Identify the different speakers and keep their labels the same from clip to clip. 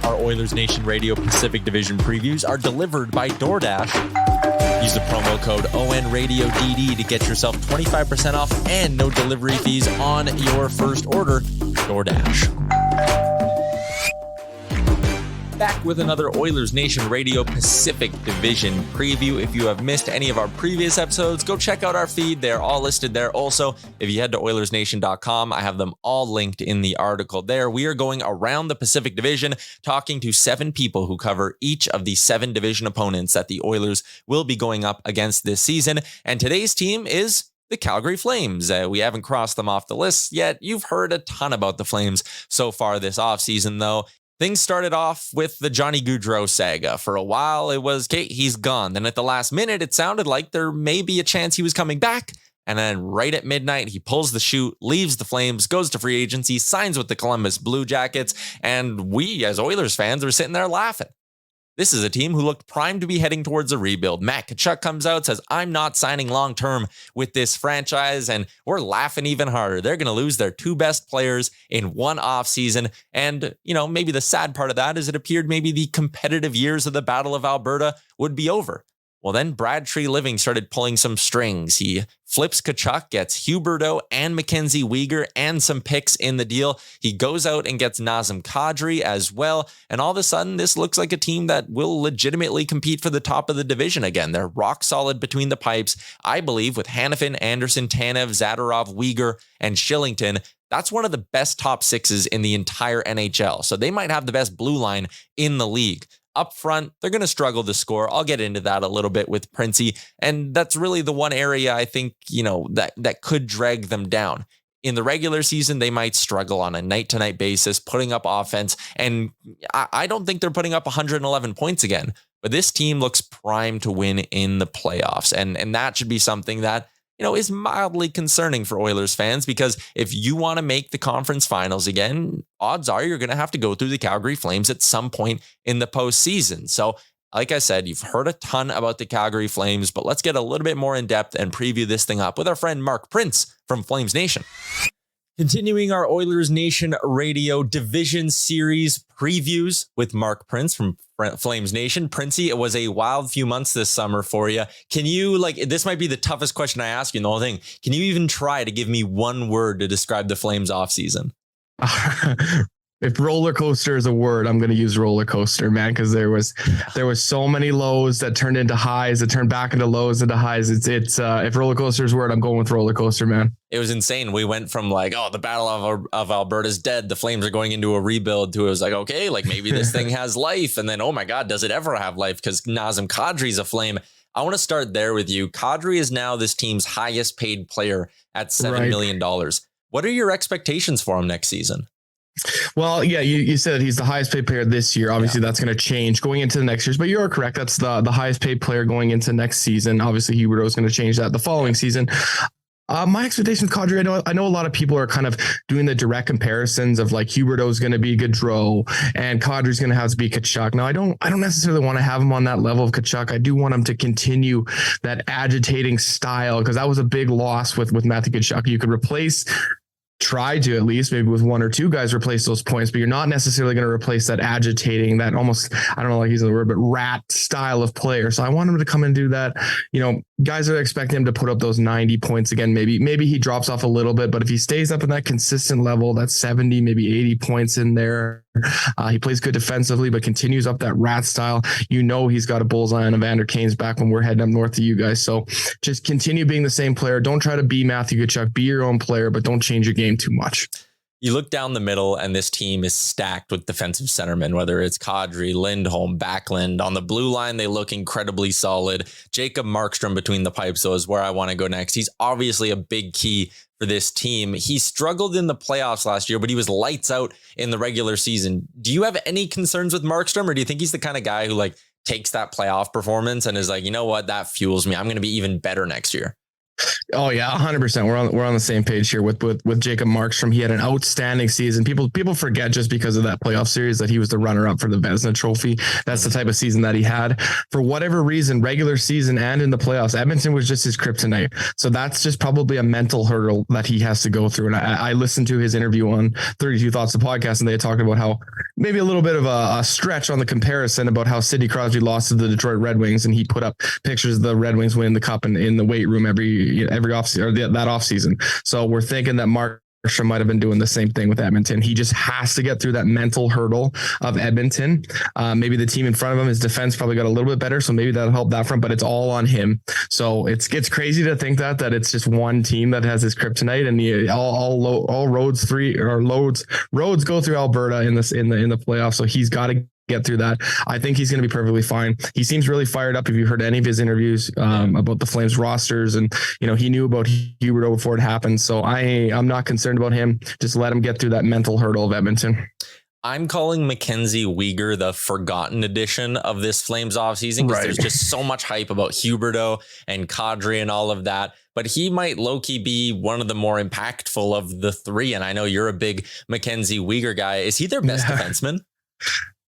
Speaker 1: Our Oilers Nation Radio Pacific Division previews are delivered by DoorDash. Use the promo code ONRadioDD to get yourself 25% off and no delivery fees on your first order. DoorDash. Back with another Oilers Nation Radio Pacific Division preview. If you have missed any of our previous episodes, go check out our feed. They're all listed there. Also, if you head to OilersNation.com, I have them all linked in the article there. We are going around the Pacific Division, talking to 7 people who cover each of the 7 division opponents that the Oilers will be going up against this season. And today's team is the Calgary Flames. We haven't crossed them off the list yet. You've heard a ton about the Flames so far this offseason, though. Things started off with the Johnny Gaudreau saga. For a while, it was, okay, he's gone. Then at the last minute, it sounded like there may be a chance he was coming back. And then right at midnight, he pulls the chute, leaves the Flames, goes to free agency, signs with the Columbus Blue Jackets. And we, as Oilers fans, were sitting there laughing. This is a team who looked primed to be heading towards a rebuild. Matt Tkachuk comes out, says, I'm not signing long-term with this franchise, and we're laughing even harder. They're going to lose their 2 best players in one offseason. And, maybe the sad part of that is it appeared maybe the competitive years of the Battle of Alberta would be over. Well, then Brad Treliving started pulling some strings. He flips Tkachuk, gets Huberdeau and Mackenzie Wieger and some picks in the deal. He goes out and gets Nazem Kadri as well. And all of a sudden, this looks like a team that will legitimately compete for the top of the division again. They're rock solid between the pipes. I believe with Hanifin, Anderson, Tanev, Zadorov, Wieger, and Shillington, that's one of the best top 6s in the entire NHL. So they might have the best blue line in the league. Up front, they're going to struggle to score. I'll get into that a little bit with Printzy. And that's really the one area I think, that could drag them down. In the regular season, they might struggle on a night-to-night basis, putting up offense. And I don't think they're putting up 111 points again. But this team looks primed to win in the playoffs. And that should be something that is mildly concerning for Oilers fans, because if you want to make the conference finals again, odds are you're going to have to go through the Calgary Flames at some point in the postseason. So, like I said, you've heard a ton about the Calgary Flames, but let's get a little bit more in depth and preview this thing up with our friend Mark Printz from Flamesnation. Continuing our Oilers Nation Radio Division Series previews with Mark Printz from Flamesnation. Printzy, it was a wild few months this summer for you. Can you, this might be the toughest question I ask you in the whole thing. Can you even try to give me one word to describe the Flames offseason?
Speaker 2: If roller coaster is a word, I'm going to use roller coaster, man, because there was so many lows that turned into highs, that turned back into lows into highs. It's if roller coaster is a word, I'm going with roller coaster, man.
Speaker 1: It was insane. We went from the Battle of Alberta is dead. The Flames are going into a rebuild to it was okay, maybe this thing has life. And then, oh my God, does it ever have life? Because Nazem Kadri's a Flame. I want to start there with you. Kadri is now this team's highest paid player at $7 million. What are your expectations for him next season?
Speaker 2: Well, yeah, you said he's the highest paid player this year. Obviously, that's going to change going into the next year's, but you're correct. That's the highest paid player going into next season. Obviously, Huberdeau is going to change that the following season. My expectations, Kadri, I know a lot of people are kind of doing the direct comparisons of Huberdeau is going to be Gaudreau and Kadri's going to have to be Tkachuk. Now, I don't necessarily want to have him on that level of Tkachuk. I do want him to continue that agitating style, because that was a big loss with Matthew Tkachuk. You could try to at least maybe with 1 or 2 guys replace those points, but you're not necessarily going to replace that agitating, that almost, I don't know, using the word, but rat style of player. So I want him to come and do that. Guys are expecting him to put up those 90 points again. Maybe he drops off a little bit, but if he stays up in that consistent level, that 70, maybe 80 points in there, he plays good defensively, but continues up that rat style. He's got a bullseye on Evander Kane's back when we're heading up north to you guys. So just continue being the same player. Don't try to be Matthew Tkachuk. Be your own player, but don't change your game too much.
Speaker 1: You look down the middle and this team is stacked with defensive centermen, whether it's Kadri, Lindholm, Backlund. On the blue line, they look incredibly solid. Jacob Markstrom between the pipes, though, is where I want to go next. He's obviously a big key for this team. He struggled in the playoffs last year, but he was lights out in the regular season. Do you have any concerns with Markstrom, or do you think he's the kind of guy who takes that playoff performance and is you know what, that fuels me. I'm going to be even better next year?
Speaker 2: Oh yeah, 100%. We're on the same page here with Jacob Markstrom. He had an outstanding season. People forget just because of that playoff series that he was the runner up for the Vezina Trophy. That's the type of season that he had. For whatever reason, regular season and in the playoffs, Edmonton was just his kryptonite. So that's just probably a mental hurdle that he has to go through. And I listened to his interview on 32 Thoughts, the podcast, and they talked about how maybe a little bit of a stretch on the comparison about how Sidney Crosby lost to the Detroit Red Wings, and he put up pictures of the Red Wings winning the cup in the weight room every off or that off season. So we're thinking that Markstrom might have been doing the same thing with Edmonton. He just has to get through that mental hurdle of Edmonton. Maybe the team in front of him, his defense probably got a little bit better, so maybe that'll help that front. But it's all on him. So it's crazy to think that it's just one team that has his kryptonite, and all roads go through Alberta in the playoffs. So he's got to get through that. I think he's going to be perfectly fine. He seems really fired up. If you heard any of his interviews about the Flames rosters, and he knew about Huberdeau before it happened. So I'm not concerned about him. Just let him get through that mental hurdle of Edmonton.
Speaker 1: I'm calling Mackenzie Wieger the forgotten edition of this Flames offseason, because there's just so much hype about Huberdeau and Kadri and all of that. But he might low-key be one of the more impactful of the three. And I know you're a big Mackenzie Wieger guy. Is he their best defenseman?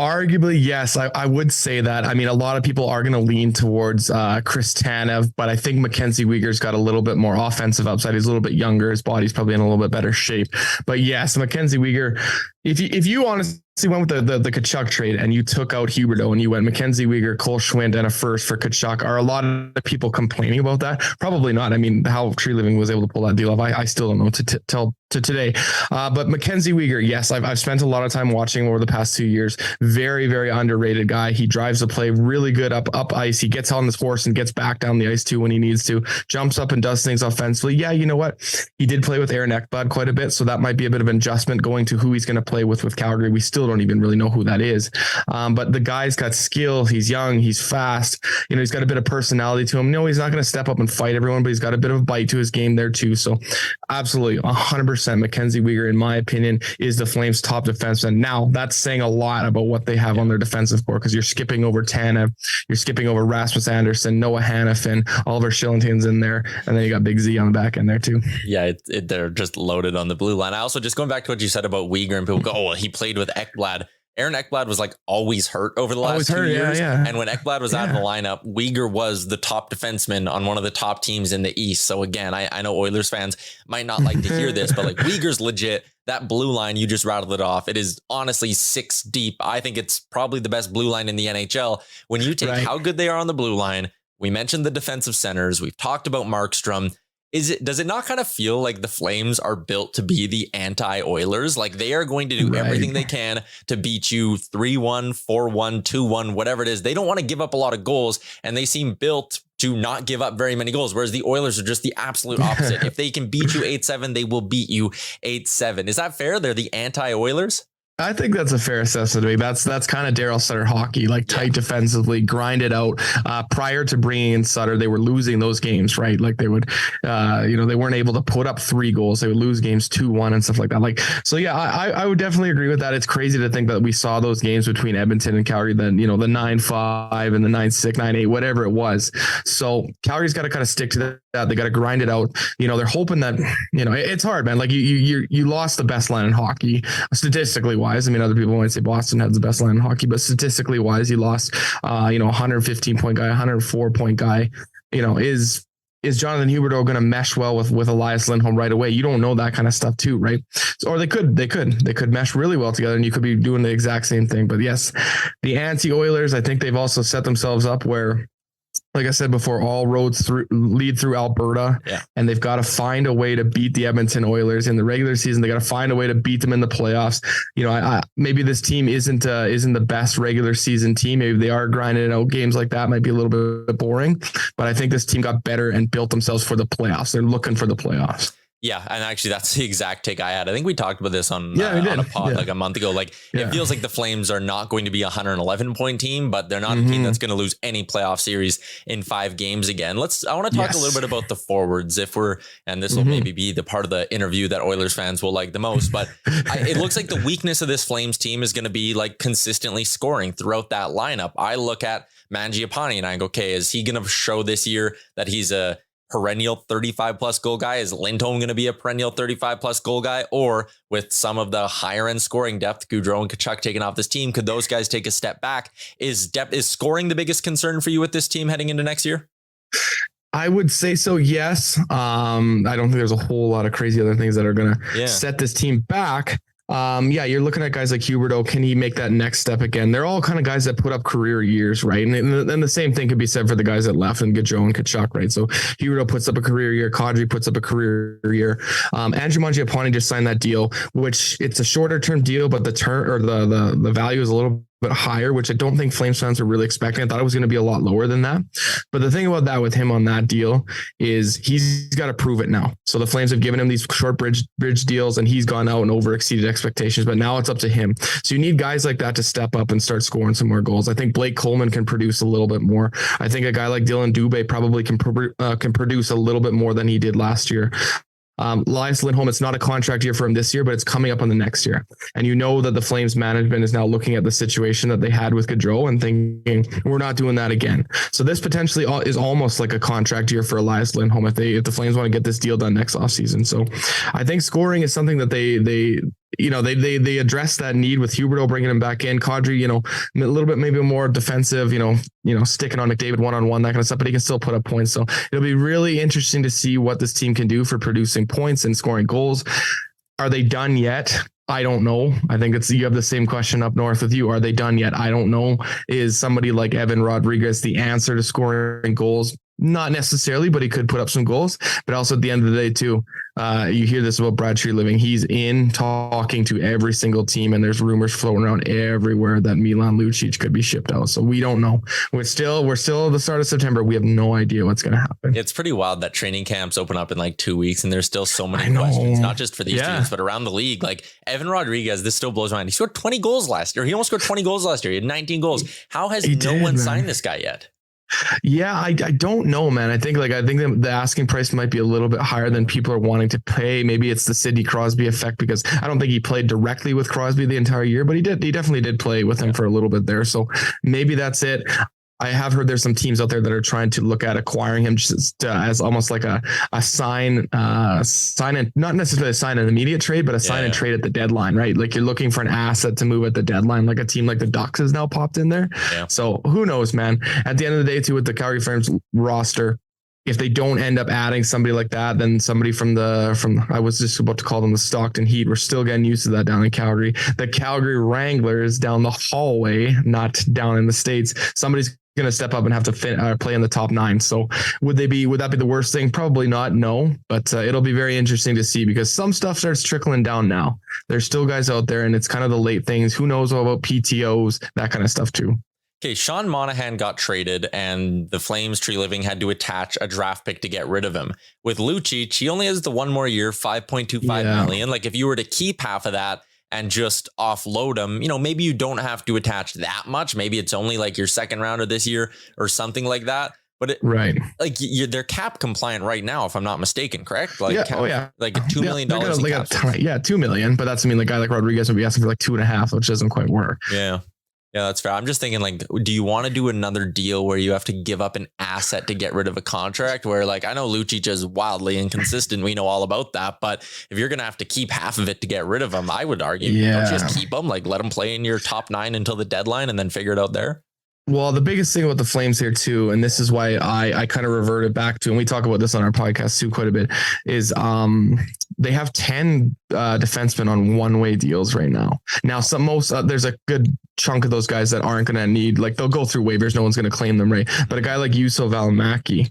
Speaker 2: Arguably, yes, I would say that. I mean, a lot of people are going to lean towards Chris Tanev, but I think Mackenzie Wieger's got a little bit more offensive upside. He's a little bit younger. His body's probably in a little bit better shape. But yes, Mackenzie Wieger, if you honestly went with the Tkachuk trade and you took out Huberdeau and you went Mackenzie Wieger, Cole Schwindt, and a first for Tkachuk, are a lot of people complaining about that? Probably not. I mean, how Tree Living was able to pull that deal off, I still don't know to tell to today. But Mackenzie Wieger, yes, I've spent a lot of time watching over the past 2 years. Very, very underrated guy. He drives the play really good up ice. He gets on this horse and gets back down the ice too when he needs to. Jumps up and does things offensively. Yeah, you know what? He did play with Aaron Ekblad quite a bit, so that might be a bit of an adjustment going to who he's going to play with Calgary. We still don't even really know who that is. But the guy's got skill. He's young. He's fast. He's got a bit of personality to him. No, he's not going to step up and fight everyone, but he's got a bit of a bite to his game there too. So absolutely 100% Mackenzie Wieger, in my opinion, is the Flames' top defenseman. Now, that's saying a lot about what they have on their defensive core, because you're skipping over Tanev, you're skipping over Rasmus Anderson, Noah Hannafin, Oliver Shillington's in there, and then you got Big Z on the back end there too. Yeah,
Speaker 1: they're just loaded on the blue line. I also, just going back to what you said about Wieger, and people go, oh, well, he played with Ekblad. Aaron Ekblad was like always hurt over the last 2 years. Yeah. And when Ekblad was out of the lineup, Wieger was the top defenseman on one of the top teams in the East. So again, I know Oilers fans might not like to hear this, but like Wieger's legit. That blue line, you just rattled it off. It is honestly 6 deep. I think it's probably the best blue line in the NHL. When you take how good they are on the blue line, we mentioned the defensive centers. We've talked about Markstrom. Does it not kind of feel like the Flames are built to be the anti-Oilers? Like they are going to do everything they can to beat you 3-1, 4-1, 2-1, whatever it is. They don't want to give up a lot of goals, and they seem built to not give up very many goals, whereas the Oilers are just the absolute opposite. If they can beat you 8-7, they will beat you 8-7. Is that fair? They're the anti-Oilers?
Speaker 2: I think that's a fair assessment. That's kind of Daryl Sutter hockey, like tight defensively, grind it out. Prior to bringing in Sutter, they were losing those games, right? Like they would, they weren't able to put up 3 goals. They would lose games 2-1 and stuff like that. Like, so yeah, I would definitely agree with that. It's crazy to think that we saw those games between Edmonton and Calgary, then, the 9-5 and the 9-6, 9-8, whatever it was. So Calgary's got to kind of stick to that. They got to grind it out. They're hoping that, it's hard, man. Like you lost the best line in hockey statistically wise. I mean, other people might say Boston has the best line in hockey, but statistically wise, you lost, 115 point guy, 104 point guy, is Jonathan Huberdeau going to mesh well with Elias Lindholm right away? You don't know that kind of stuff too, right? Or they could mesh really well together, and you could be doing the exact same thing. But yes, the anti-Oilers, I think they've also set themselves up where, like I said before, all roads lead through Alberta, and they've got to find a way to beat the Edmonton Oilers in the regular season. They got to find a way to beat them in the playoffs. Maybe this team isn't the best regular season team. Maybe they are grinding out games like that. Might be a little bit boring, but I think this team got better and built themselves for the playoffs. They're looking for the playoffs.
Speaker 1: Yeah, and actually that's the exact take I had. I think we talked about this on a pod like a month ago. Like it feels like the Flames are not going to be a 111-point team, but they're not a team that's going to lose any playoff series in 5 games again. I want to talk a little bit about the forwards, and this will maybe be the part of the interview that Oilers fans will like the most. But it looks like the weakness of this Flames team is going to be like consistently scoring throughout that lineup. I look at Mangiapane and I go, okay, is he going to show this year that he's a perennial 35 plus goal guy? Is Lindholm going to be a perennial 35 plus goal guy? Or with some of the higher end scoring depth, Gaudreau and Tkachuk taking off this team, could those guys take a step back? Is scoring the biggest concern for you with this team heading into next year?
Speaker 2: I would say so, yes. I don't think there's a whole lot of crazy other things that are going to set this team back. You're looking at guys like Huberdeau. Can he make that next step again? They're all kind of guys that put up career years, right? And then the same thing could be said for the guys that left and Gaudreau and Tkachuk, right? So Huberdeau puts up a career year, Kadri puts up a career year. Andrew Mangiapane just signed that deal, which it's a shorter term deal, but the term or the value is a little bit higher, which I don't think Flames fans are really expecting. I thought it was going to be a lot lower than that. But the thing about that with him on that deal is he's got to prove it now. So the Flames have given him these short bridge deals and he's gone out and over exceeded expectations, but now it's up to him. So you need guys like that to step up and start scoring some more goals. I think Blake Coleman can produce a little bit more. I think a guy like Dylan Dubé probably can produce a little bit more than he did last year. Elias Lindholm, it's not a contract year for him this year, but it's coming up on the next year. And you know that the Flames management is now looking at the situation that they had with Gaudreau and thinking, we're not doing that again. So this potentially is almost like a contract year for Elias Lindholm if the Flames want to get this deal done next offseason. So I think scoring is something that they address that need with Huberdeau bringing him back in. Kadri, a little bit maybe more defensive, sticking on McDavid one-on-one, that kind of stuff, but he can still put up points. So it'll be really interesting to see what this team can do for producing points and scoring goals. Are they done yet? I don't know. I think you have the same question up north with you. Are they done yet? I don't know. Is somebody like Evan Rodrigues the answer to scoring goals? Not necessarily, but he could put up some goals. But also at the end of the day, too, you hear this about Brad Treliving. He's in talking to every single team, and there's rumors floating around everywhere that Milan Lucic could be shipped out. So we don't know. We're still at the start of September. We have no idea what's going to happen.
Speaker 1: It's pretty wild that training camps open up in like 2 weeks, and there's still so many questions, not just for these teams, but around the league. Like Evan Rodrigues, this still blows my mind. He scored 20 goals last year. He almost scored 20 goals last year. He had 19 goals. How has no one signed this guy yet?
Speaker 2: Yeah, I don't know, man. I think the asking price might be a little bit higher than people are wanting to pay. Maybe it's the Sidney Crosby effect, because I don't think he played directly with Crosby the entire year, but he definitely did play with him for a little bit there. So maybe that's it. I have heard there's some teams out there that are trying to look at acquiring him just as almost like a sign and not necessarily a sign an immediate trade, but a sign and trade at the deadline, right? Like you're looking for an asset to move at the deadline, like a team like the Ducks has now popped in there. Yeah. So who knows, man? At the end of the day, too, with the Calgary Flames roster, if they don't end up adding somebody like that, then somebody from I was just about to call them the Stockton Heat. We're still getting used to that down in Calgary. The Calgary Wranglers down the hallway, not down in the States. Somebody's going to step up and have to play in the top 9. So would that be the worst thing? Probably not. No, but it'll be very interesting to see, because some stuff starts trickling down now. There's still guys out there, and it's kind of the late things. Who knows all about PTOs, that kind of stuff too.
Speaker 1: Okay, Sean Monahan got traded, and the Flames Treliving had to attach a draft pick to get rid of him. With Lucic, he only has the one more year, $5.25 million. Like if you were to keep half of that and just offload them, maybe you don't have to attach that much. Maybe it's only like your second rounder this year or something like that. But they're cap compliant right now, if I'm not mistaken, correct? Like, like $2 million.
Speaker 2: $2 million. But that's, the guy like Rodrigues would be asking for like 2.5, which doesn't quite work.
Speaker 1: Yeah. Yeah, that's fair. I'm just thinking, like, do you want to do another deal where you have to give up an asset to get rid of a contract? Where, like, I know Lucic is wildly inconsistent. We know all about that. But if you're going to have to keep half of it to get rid of him, I would argue, don't just keep him. Like, let him play in your top 9 until the deadline and then figure it out there.
Speaker 2: Well, the biggest thing about the Flames here too, and this is why I kind of reverted back to, and we talk about this on our podcast too quite a bit, is they have 10 defensemen on one-way deals right now. Now, there's a good chunk of those guys that aren't going to need, like, they'll go through waivers. No one's going to claim them, right? But a guy like Juuso Valimaki,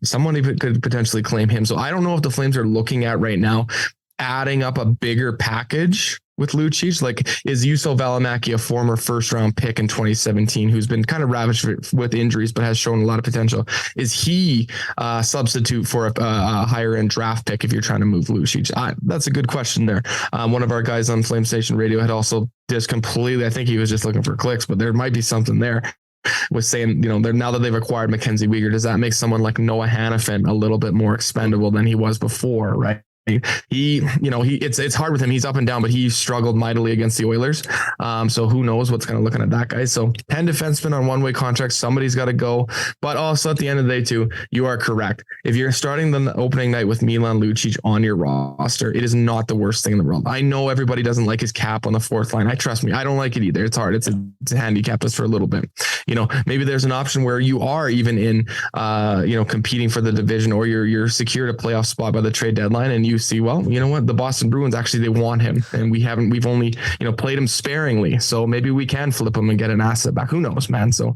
Speaker 2: someone could potentially claim him. So I don't know if the Flames are looking at right now adding up a bigger package with Lucic. Like, is Juuso Valimaki a former first-round pick in 2017 who's been kind of ravaged with injuries but has shown a lot of potential? Is he a substitute for a higher-end draft pick if you're trying to move Lucic? That's a good question there. One of our guys on Flamesnation Radio had also just completely, I think he was just looking for clicks, but there might be something there, was saying, now that they've acquired Mackenzie Wieger, does that make someone like Noah Hannafin a little bit more expendable than he was before, right? It's hard with him. He's up and down, but he struggled mightily against the Oilers. So who knows what's kind of looking at that guy. So 10 defensemen on one-way contracts, somebody's got to go. But also at the end of the day too, you are correct. If you're starting the opening night with Milan Lucic on your roster, it is not the worst thing in the world. I know everybody doesn't like his cap on the fourth line. Trust me, I don't like it either. It's hard. It's handicapped us for a little bit. Maybe there's an option where you are even in, competing for the division, or you're secured a playoff spot by the trade deadline, and you see, well, you know what, the Boston Bruins actually, they want him, and we've only played him sparingly, so maybe we can flip him and get an asset back. Who knows, man? So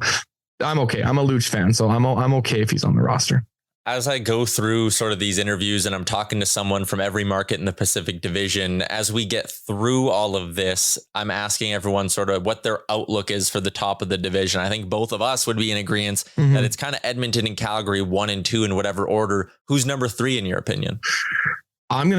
Speaker 2: I'm okay. I'm a Luch fan, so I'm okay if he's on the roster.
Speaker 1: As I go through sort of these interviews and I'm talking to someone from every market in the Pacific Division, as we get through all of this, I'm asking everyone sort of what their outlook is for the top of the division. I think both of us would be in agreement that it's kind of Edmonton and Calgary 1 and 2 in whatever order. Who's number 3 in your opinion?
Speaker 2: I'm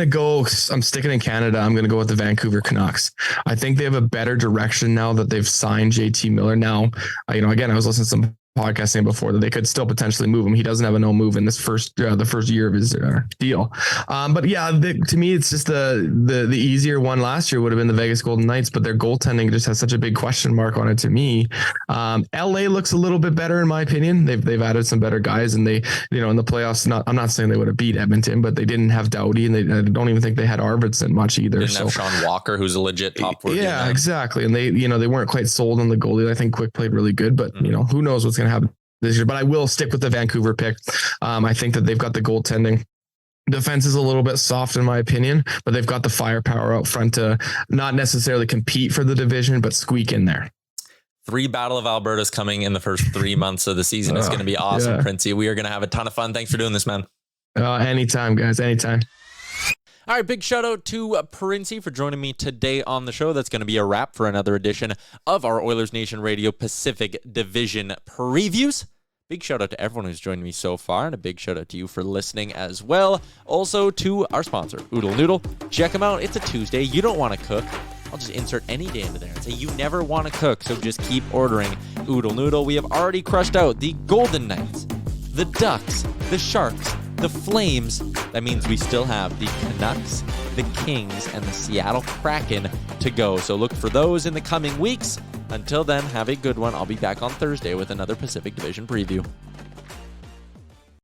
Speaker 2: sticking in Canada. I'm going to go with the Vancouver Canucks. I think they have a better direction now that they've signed JT Miller. Now, again, I was listening to some podcast saying before that they could still potentially move him. He doesn't have a no move in this the first year of his deal. But yeah, to me, it's just the easier one last year would have been the Vegas Golden Knights, but their goaltending just has such a big question mark on it to me. LA looks a little bit better in my opinion. They've added some better guys, and they, in the playoffs, I'm not saying they would have beat Edmonton, but they didn't have Doughty, and I don't even think they had Arvidsson much either.
Speaker 1: Didn't have Sean Walker, who's a legit top forward.
Speaker 2: Yeah, exactly. And they weren't quite sold on the goalie. I think Quick played really good, but who knows what's going to happen this year. But I will stick with the Vancouver pick. I think that they've got the goaltending. Defense is a little bit soft in my opinion, but they've got the firepower out front to not necessarily compete for the division, but squeak in there. 3
Speaker 1: Battle of Alberta's coming in the first 3 months of the season. It's going to be awesome, Printzy. We are going to have a ton of fun. Thanks for doing this, man.
Speaker 2: Anytime, guys. Anytime.
Speaker 1: All right, big shout out to Printzy for joining me today on the show. That's going to be a wrap for another edition of our Oilers Nation Radio Pacific Division previews. Big shout out to everyone who's joined me so far, and a big shout out to you for listening as well. Also to our sponsor, Oodle Noodle. Check them out. It's a Tuesday. You don't want to cook. I'll just insert any day into there and say you never want to cook, so just keep ordering Oodle Noodle. We have already crushed out the Golden Knights, the Ducks, the Sharks, the Flames. That means we still have the Canucks, the Kings, and the Seattle Kraken to go. So look for those in the coming weeks. Until then, have a good one. I'll be back on Thursday with another Pacific Division preview.